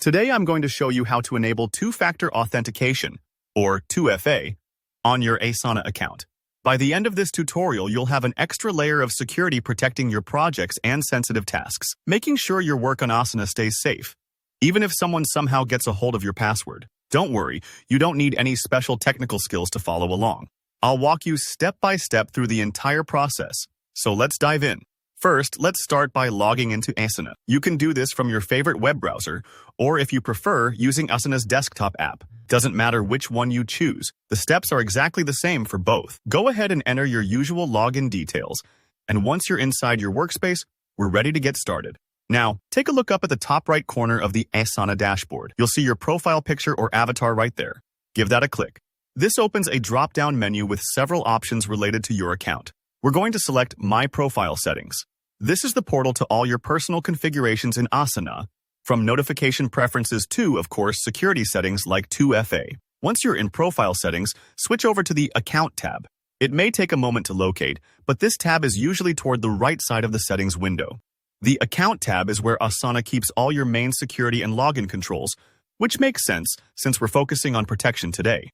Today I'm going to show you how to enable two-factor authentication, or 2FA, on your Asana account. By the end of this tutorial, you'll have an extra layer of security protecting your projects and sensitive tasks, making sure your work on Asana stays safe. Even if someone somehow gets a hold of your password, don't worry, you don't need any special technical skills to follow along. I'll walk you step by step through the entire process, so let's dive in. First, let's start by logging into Asana. You can do this from your favorite web browser, or if you prefer, using Asana's desktop app. Doesn't matter which one you choose, the steps are exactly the same for both. Go ahead and enter your usual login details, and once you're inside your workspace, we're ready to get started. Now, take a look up at the top right corner of the Asana dashboard. You'll see your profile picture or avatar right there. Give that a click. This opens a drop-down menu with several options related to your account. We're going to select My Profile Settings. This is the portal to all your personal configurations in Asana, from notification preferences to, of course, security settings like 2FA. Once you're in Profile Settings, switch over to the Account tab. It may take a moment to locate, but this tab is usually toward the right side of the settings window. The Account tab is where Asana keeps all your main security and login controls, which makes sense since we're focusing on protection today.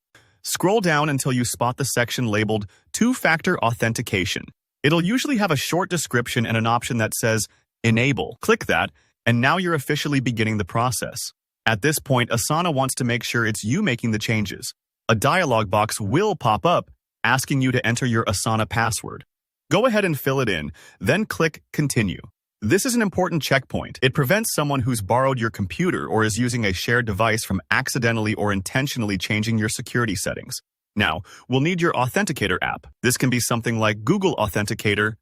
Scroll down until you spot the section labeled Two-Factor Authentication. It'll usually have a short description and an option that says Enable. Click that, and now you're officially beginning the process. At this point, Asana wants to make sure it's you making the changes. A dialog box will pop up asking you to enter your Asana password. Go ahead and fill it in, then click Continue. This is an important checkpoint. It prevents someone who's borrowed your computer or is using a shared device from accidentally or intentionally changing your security settings. Now, we'll need your Authenticator app. This can be something like Google Authenticator,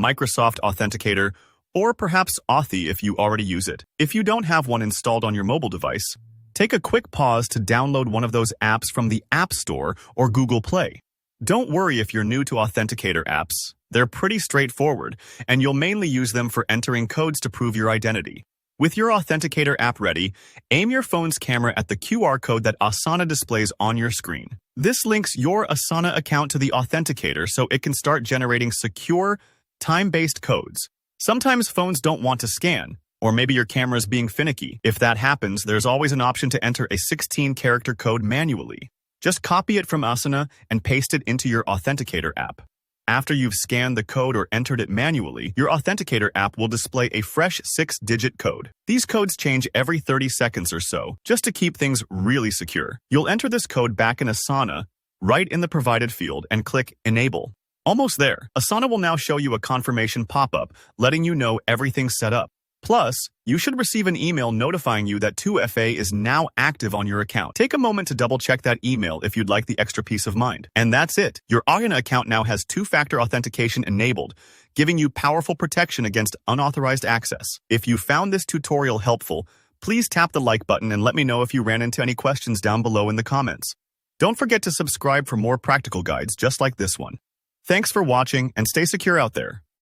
Microsoft Authenticator, or perhaps Authy if you already use it. If you don't have one installed on your mobile device, take a quick pause to download one of those apps from the App Store or Google Play. Don't worry if you're new to Authenticator apps. They're pretty straightforward, and you'll mainly use them for entering codes to prove your identity. With your Authenticator app ready, aim your phone's camera at the QR code that Asana displays on your screen. This links your Asana account to the Authenticator so it can start generating secure, time-based codes. Sometimes phones don't want to scan, or maybe your camera's being finicky. If that happens, there's always an option to enter a 16-character code manually. Just copy it from Asana and paste it into your Authenticator app. After you've scanned the code or entered it manually, your Authenticator app will display a fresh 6-digit code. These codes change every 30 seconds or so, just to keep things really secure. You'll enter this code back in Asana, right in the provided field, and click Enable. Almost there. Asana will now show you a confirmation pop-up, letting you know everything's set up. Plus, you should receive an email notifying you that 2FA is now active on your account. Take a moment to double-check that email if you'd like the extra peace of mind. And that's it. Your Asana account now has two-factor authentication enabled, giving you powerful protection against unauthorized access. If you found this tutorial helpful, please tap the like button and let me know if you ran into any questions down below in the comments. Don't forget to subscribe for more practical guides just like this one. Thanks for watching and stay secure out there.